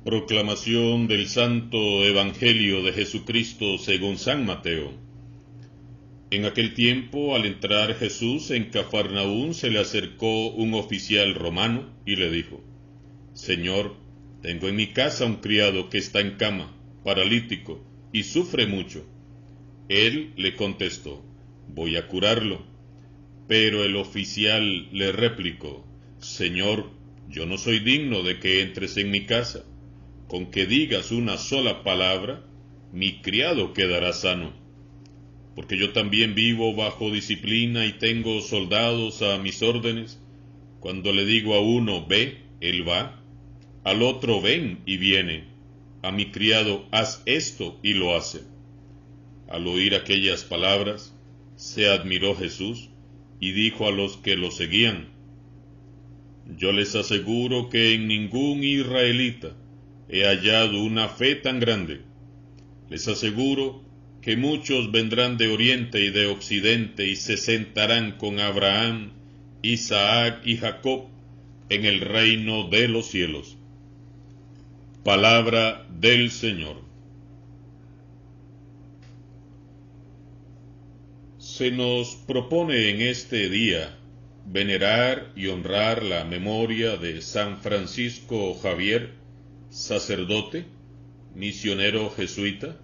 Proclamación del Santo Evangelio de Jesucristo según San Mateo. En aquel tiempo, al entrar Jesús en Cafarnaún, se le acercó un oficial romano y le dijo: Señor, tengo en mi casa un criado que está en cama, paralítico, y sufre mucho. Él le contestó: voy a curarlo. Pero el oficial le replicó: Señor, yo no soy digno de que entres en mi casa. Con que digas una sola palabra, mi criado quedará sano. Porque yo también vivo bajo disciplina y tengo soldados a mis órdenes. Cuando le digo a uno, ve, él va. Al otro, ven, y viene. A mi criado, haz esto, y lo hace. Al oír aquellas palabras, se admiró Jesús y dijo a los que lo seguían: Yo les aseguro que en ningún israelita he hallado una fe tan grande. Les aseguro que muchos vendrán de oriente y de occidente y se sentarán con Abraham, Isaac y Jacob en el reino de los cielos. Palabra del Señor. Se nos propone en este día venerar y honrar la memoria de San Francisco Javier, sacerdote, misionero jesuita,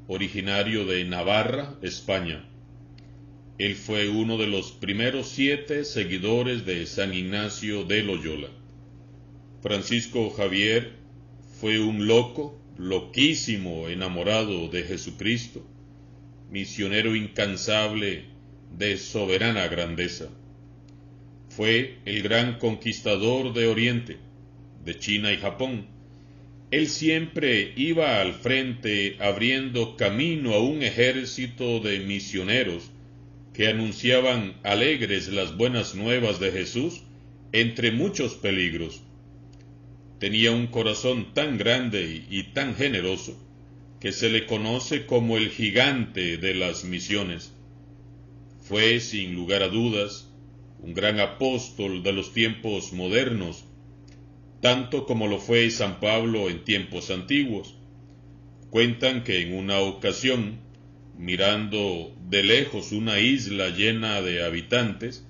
originario de Navarra, España. Él fue uno de los primeros 7 seguidores de San Ignacio de Loyola. Francisco Javier fue un loquísimo enamorado de Jesucristo, misionero incansable de soberana grandeza. Fue el gran conquistador de Oriente, de China y Japón. Él siempre iba al frente abriendo camino a un ejército de misioneros que anunciaban alegres las buenas nuevas de Jesús entre muchos peligros. Tenía un corazón tan grande y tan generoso que se le conoce como el gigante de las misiones. Fue, sin lugar a dudas, un gran apóstol de los tiempos modernos, tanto como lo fue San Pablo en tiempos antiguos. Cuentan que en una ocasión, mirando de lejos una isla llena de habitantes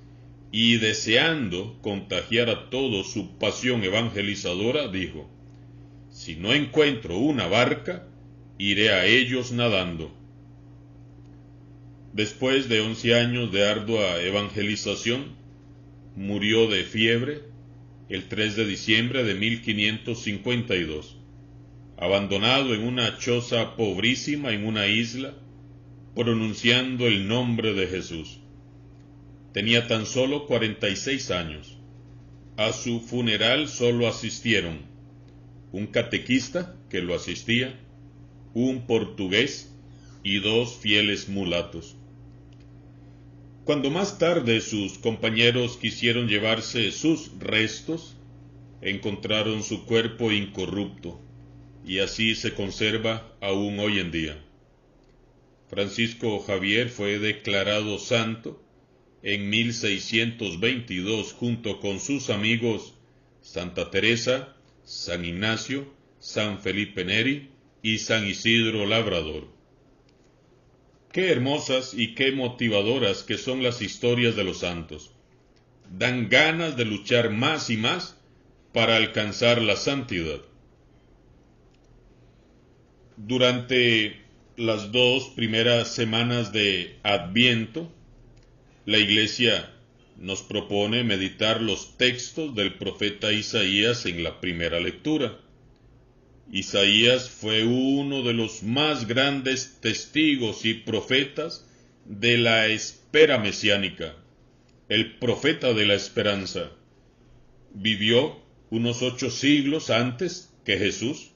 y deseando contagiar a todos su pasión evangelizadora, dijo: si no encuentro una barca, iré a ellos nadando. Después de 11 años de ardua evangelización, murió de fiebre el 3 de diciembre de 1552, abandonado en una choza pobrísima en una isla, pronunciando el nombre de Jesús. Tenía tan solo 46 años. A su funeral solo asistieron un catequista que lo asistía, un portugués y 2 fieles mulatos. Cuando más tarde sus compañeros quisieron llevarse sus restos, encontraron su cuerpo incorrupto, y así se conserva aún hoy en día. Francisco Javier fue declarado santo en 1622 junto con sus amigos Santa Teresa, San Ignacio, San Felipe Neri y San Isidro Labrador. Qué hermosas y qué motivadoras que son las historias de los santos. Dan ganas de luchar más y más para alcanzar la santidad. Durante las 2 primeras semanas de Adviento, la Iglesia nos propone meditar los textos del profeta Isaías en la primera lectura. Isaías fue uno de los más grandes testigos y profetas de la espera mesiánica, el profeta de la esperanza. Vivió unos 8 siglos antes que Jesús.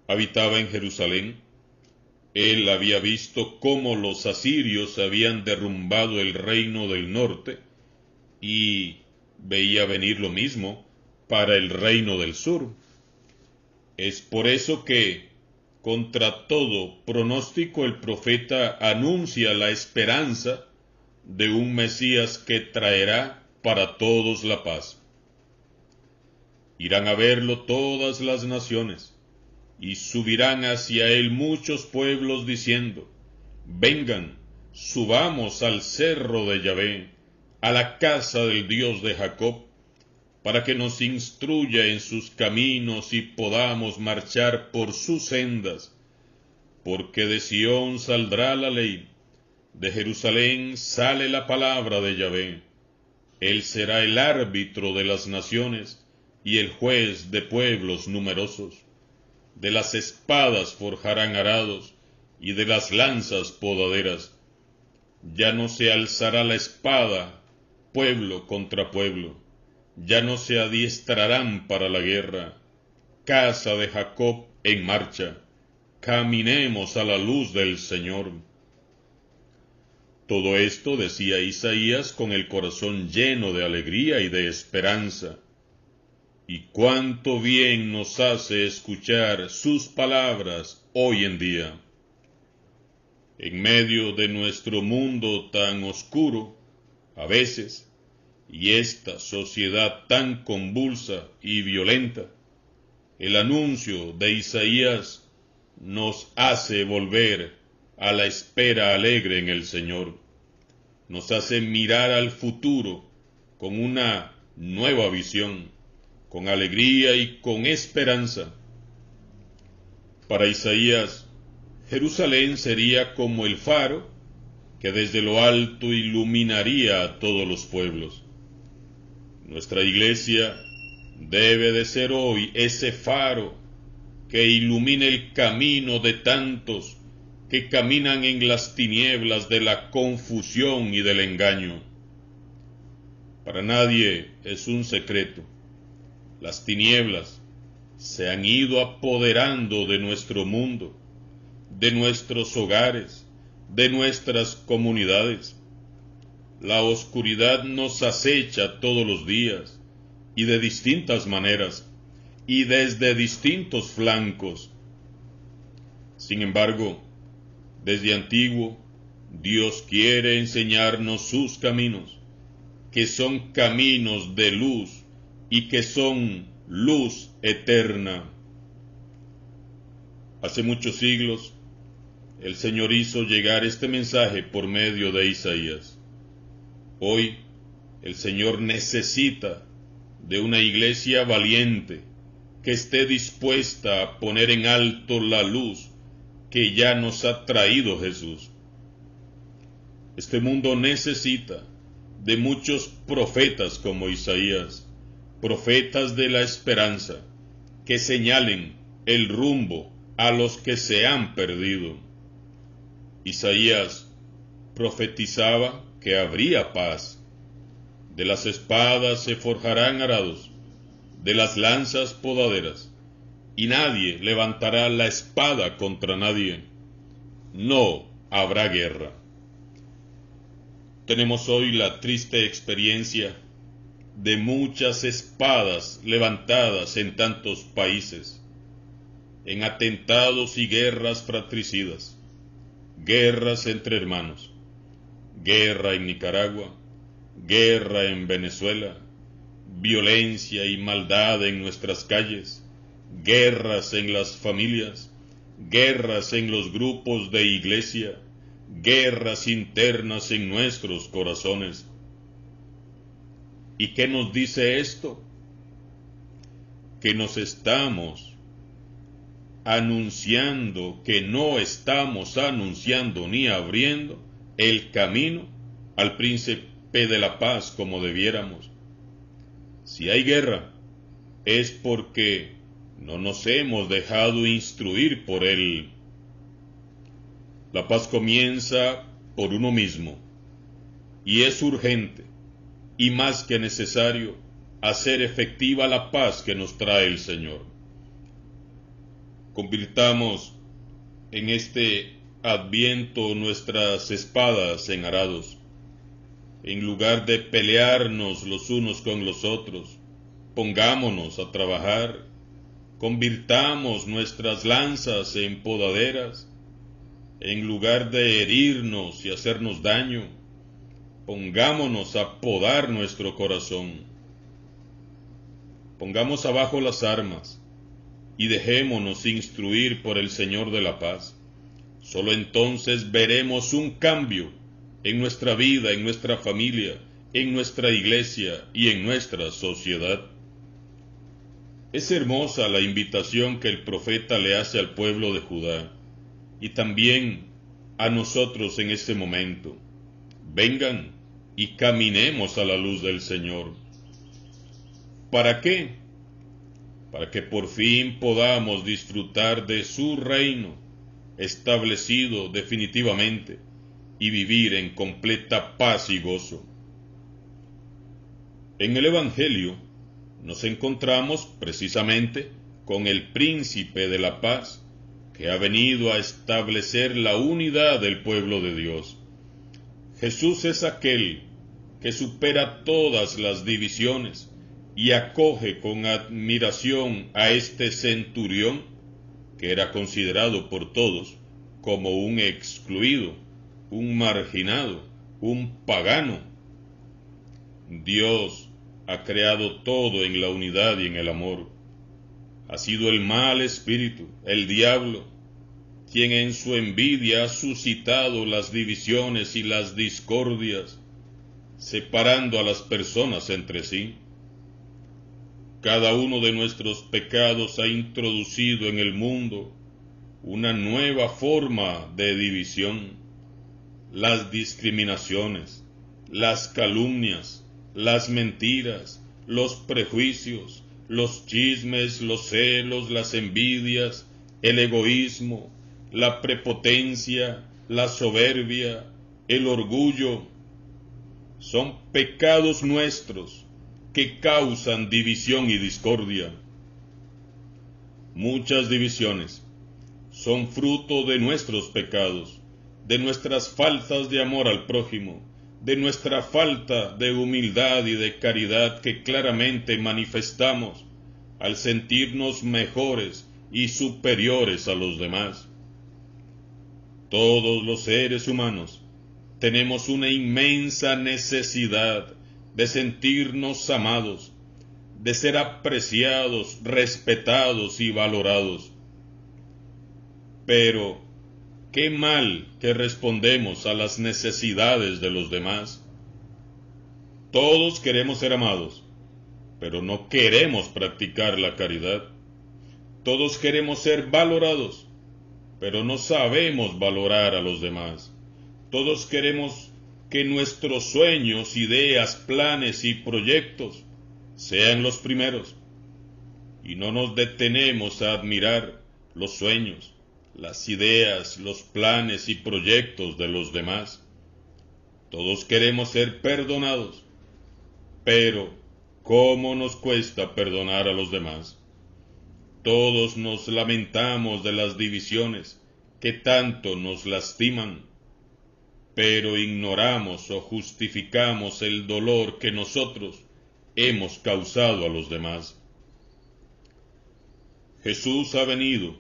Habitaba en Jerusalén. Él había visto cómo los asirios habían derrumbado el reino del norte y veía venir lo mismo para el reino del sur. Es por eso que, contra todo pronóstico, el profeta anuncia la esperanza de un Mesías que traerá para todos la paz. Irán a verlo todas las naciones, y subirán hacia él muchos pueblos diciendo, vengan, subamos al cerro de Yahvé, a la casa del Dios de Jacob, para que nos instruya en sus caminos y podamos marchar por sus sendas. Porque de Sión saldrá la ley, de Jerusalén sale la palabra de Yahvé. Él será el árbitro de las naciones y el juez de pueblos numerosos. De las espadas forjarán arados y de las lanzas podaderas. Ya no se alzará la espada, pueblo contra pueblo. Ya no se adiestrarán para la guerra. Casa de Jacob en marcha. Caminemos a la luz del Señor. Todo esto decía Isaías con el corazón lleno de alegría y de esperanza. Y cuánto bien nos hace escuchar sus palabras hoy en día. En medio de nuestro mundo tan oscuro, a veces, y esta sociedad tan convulsa y violenta, el anuncio de Isaías nos hace volver a la espera alegre en el Señor. Nos hace mirar al futuro con una nueva visión, con alegría y con esperanza. Para Isaías, Jerusalén sería como el faro que desde lo alto iluminaría a todos los pueblos. Nuestra iglesia debe de ser hoy ese faro que ilumine el camino de tantos que caminan en las tinieblas de la confusión y del engaño. Para nadie es un secreto. Las tinieblas se han ido apoderando de nuestro mundo, de nuestros hogares, de nuestras comunidades. La oscuridad nos acecha todos los días y de distintas maneras y desde distintos flancos. Sin embargo, desde antiguo, Dios quiere enseñarnos sus caminos, que son caminos de luz y que son luz eterna. Hace muchos siglos, el Señor hizo llegar este mensaje por medio de Isaías. Hoy, el Señor necesita de una iglesia valiente que esté dispuesta a poner en alto la luz que ya nos ha traído Jesús. Este mundo necesita de muchos profetas como Isaías, profetas de la esperanza, que señalen el rumbo a los que se han perdido. Isaías profetizaba que habría paz. De las espadas se forjarán arados, de las lanzas podaderas, y nadie levantará la espada contra nadie. No habrá guerra. Tenemos hoy la triste experiencia de muchas espadas levantadas en tantos países, en atentados y guerras fratricidas, guerras entre hermanos, guerra en Nicaragua, guerra en Venezuela, violencia y maldad en nuestras calles, guerras en las familias, guerras en los grupos de iglesia, guerras internas en nuestros corazones. ¿Y qué nos dice esto? Que nos estamos anunciando, que no estamos anunciando ni abriendo el camino al príncipe de la paz como debiéramos. Si hay guerra, es porque no nos hemos dejado instruir por él. La paz comienza por uno mismo, y es urgente y más que necesario hacer efectiva la paz que nos trae el Señor. Convirtamos en este Adviento nuestras espadas en arados. En lugar de pelearnos los unos con los otros, pongámonos a trabajar. Convirtamos nuestras lanzas en podaderas. En lugar de herirnos y hacernos daño, pongámonos a podar nuestro corazón. pongamos abajo las armas y dejémonos instruir por el Señor de la paz. Solo entonces veremos un cambio en nuestra vida, en nuestra familia, en nuestra iglesia y en nuestra sociedad. Es hermosa la invitación que el profeta le hace al pueblo de Judá y también a nosotros en este momento. Vengan y caminemos a la luz del Señor. ¿Para qué? Para que por fin podamos disfrutar de su reino establecido definitivamente y vivir en completa paz y gozo. En el Evangelio nos encontramos precisamente con el príncipe de la paz que ha venido a establecer la unidad del pueblo de Dios. Jesús es aquel que supera todas las divisiones y acoge con admiración a este centurión que era considerado por todos como un excluido, un marginado, un pagano. Dios ha creado todo en la unidad y en el amor. Ha sido el mal espíritu, el diablo, quien en su envidia ha suscitado las divisiones y las discordias, separando a las personas entre sí. Cada uno de nuestros pecados ha introducido en el mundo una nueva forma de división. Las discriminaciones, las calumnias, las mentiras, los prejuicios, los chismes, los celos, las envidias, el egoísmo, la prepotencia, la soberbia, el orgullo, son pecados nuestros que causan división y discordia. Muchas divisiones son fruto de nuestros pecados, de nuestras faltas de amor al prójimo, de nuestra falta de humildad y de caridad que claramente manifestamos al sentirnos mejores y superiores a los demás. Todos los seres humanos tenemos una inmensa necesidad de sentirnos amados, de ser apreciados, respetados y valorados. Pero, qué mal que respondemos a las necesidades de los demás. Todos queremos ser amados, pero no queremos practicar la caridad. Todos queremos ser valorados, pero no sabemos valorar a los demás. Todos queremos que nuestros sueños, ideas, planes y proyectos sean los primeros, y no nos detenemos a admirar los sueños, las ideas, los planes y proyectos de los demás. Todos queremos ser perdonados, pero ¿cómo nos cuesta perdonar a los demás? Todos nos lamentamos de las divisiones que tanto nos lastiman, pero ignoramos o justificamos el dolor que nosotros hemos causado a los demás. Jesús ha venido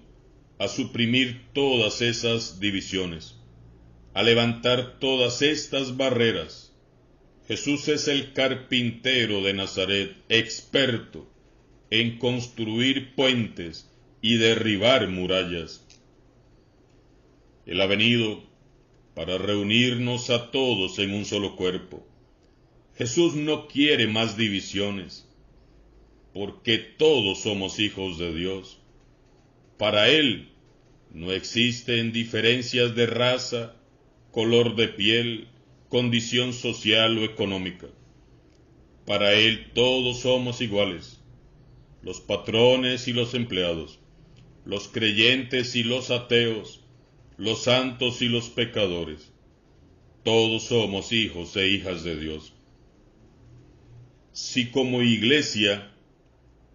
a suprimir todas esas divisiones, a levantar todas estas barreras. Jesús es el carpintero de Nazaret, experto en construir puentes y derribar murallas. Él ha venido para reunirnos a todos en un solo cuerpo. Jesús no quiere más divisiones, porque todos somos hijos de Dios. Para Él no existen diferencias de raza, color de piel, condición social o económica. Para Él todos somos iguales, los patrones y los empleados, los creyentes y los ateos, los santos y los pecadores. Todos somos hijos e hijas de Dios. Si como iglesia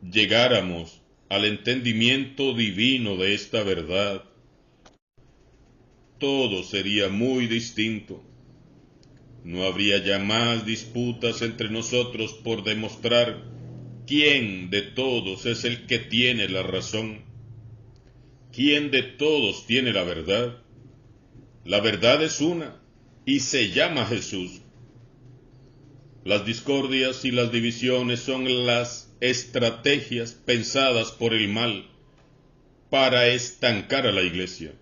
llegáramos al entendimiento divino de esta verdad, todo sería muy distinto. No habría ya más disputas entre nosotros por demostrar quién de todos es el que tiene la razón, quién de todos tiene la verdad. La verdad es una y se llama Jesús. Las discordias y las divisiones son las estrategias pensadas por el mal para estancar a la iglesia.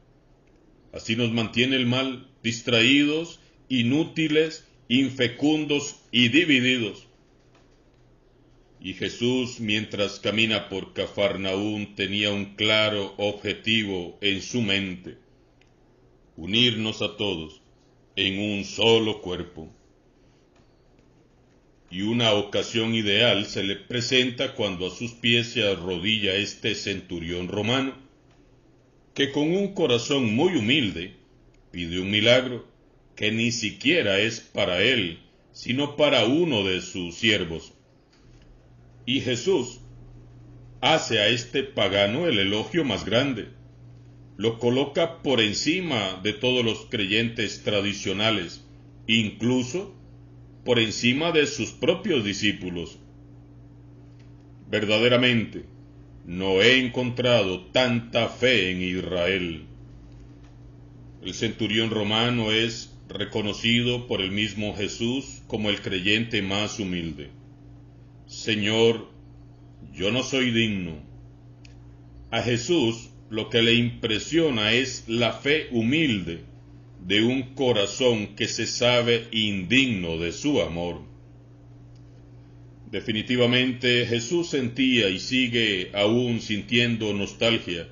Así nos mantiene el mal distraídos, inútiles, infecundos y divididos. Y Jesús, mientras camina por Cafarnaún, tenía un claro objetivo en su mente: unirnos a todos en un solo cuerpo. Y una ocasión ideal se le presenta cuando a sus pies se arrodilla este centurión romano, que con un corazón muy humilde pide un milagro que ni siquiera es para él, sino para uno de sus siervos. Y Jesús hace a este pagano el elogio más grande. Lo coloca por encima de todos los creyentes tradicionales, incluso por encima de sus propios discípulos. Verdaderamente, no he encontrado tanta fe en Israel. El centurión romano es reconocido por el mismo Jesús como el creyente más humilde. Señor, yo no soy digno. A Jesús lo que le impresiona es la fe humilde de un corazón que se sabe indigno de su amor. Definitivamente Jesús sentía y sigue aún sintiendo nostalgia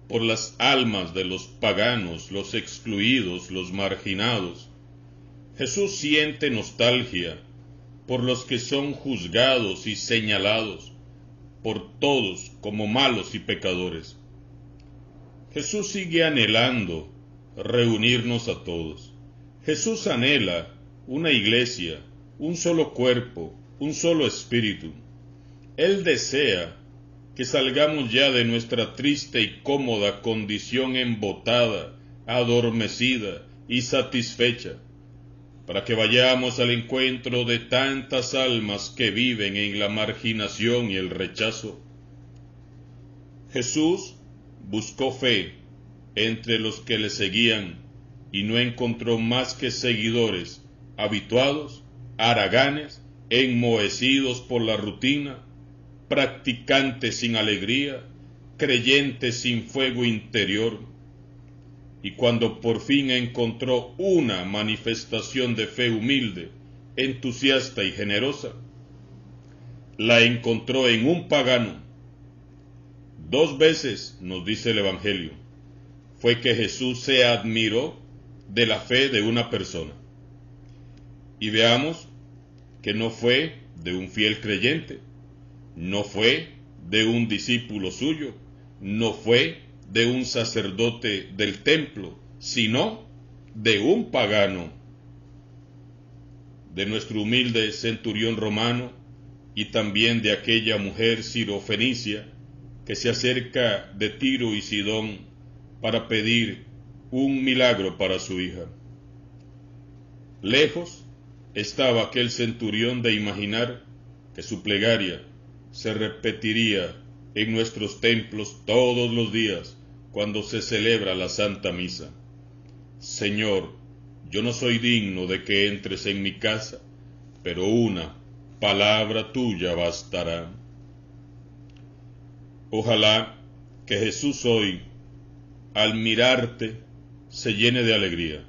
por las almas de los paganos, los excluidos, los marginados. Jesús siente nostalgia por los que son juzgados y señalados por todos como malos y pecadores. Jesús sigue anhelando reunirnos a todos. Jesús anhela una iglesia, un solo cuerpo, un solo espíritu. Él desea que salgamos ya de nuestra triste y cómoda condición embotada, adormecida y satisfecha, para que vayamos al encuentro de tantas almas que viven en la marginación y el rechazo. Jesús buscó fe entre los que le seguían y no encontró más que seguidores habituados, haraganes, enmohecidos por la rutina, practicantes sin alegría, creyentes sin fuego interior. Y cuando por fin encontró una manifestación de fe humilde, entusiasta y generosa, la encontró en un pagano. 2 veces, nos dice el Evangelio, fue que Jesús se admiró de la fe de una persona. Y veamos que no fue de un fiel creyente, no fue de un discípulo suyo, no fue de un sacerdote del templo, sino de un pagano, de nuestro humilde centurión romano y también de aquella mujer sirofenicia que se acerca de Tiro y Sidón para pedir un milagro para su hija. Lejos estaba aquel centurión de imaginar que su plegaria se repetiría en nuestros templos todos los días cuando se celebra la Santa Misa. Señor, yo no soy digno de que entres en mi casa, pero una palabra tuya bastará. Ojalá que Jesús hoy, al mirarte, se llene de alegría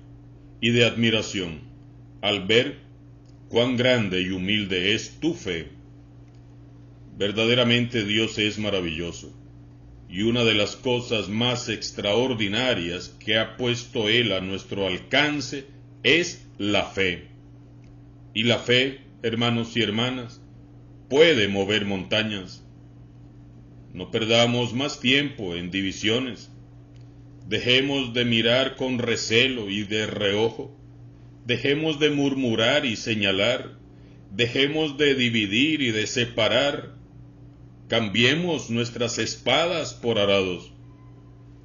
y de admiración al ver cuán grande y humilde es tu fe. Verdaderamente Dios es maravilloso, y una de las cosas más extraordinarias que ha puesto Él a nuestro alcance es la fe. Y la fe, hermanos y hermanas, puede mover montañas. No perdamos más tiempo en divisiones. Dejemos de mirar con recelo y de reojo. Dejemos de murmurar y señalar. Dejemos de dividir y de separar. Cambiemos nuestras espadas por arados.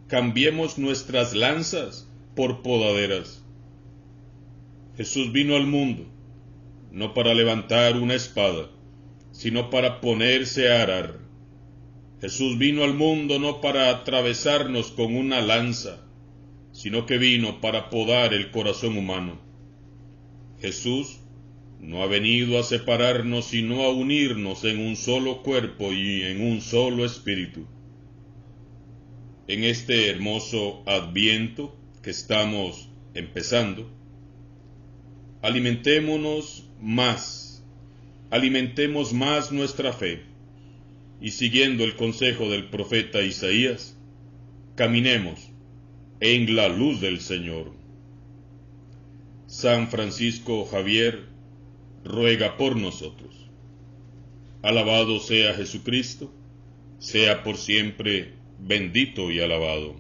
Cambiemos nuestras lanzas por podaderas. Jesús vino al mundo, no para levantar una espada, sino para ponerse a arar. Jesús vino al mundo no para atravesarnos con una lanza, sino que vino para podar el corazón humano. Jesús no ha venido a separarnos, sino a unirnos en un solo cuerpo y en un solo espíritu. En este hermoso Adviento que estamos empezando, alimentemos más nuestra fe, y siguiendo el consejo del profeta Isaías, caminemos en la luz del Señor. San Francisco Javier ruega por nosotros. Alabado sea Jesucristo, sea por siempre bendito y alabado.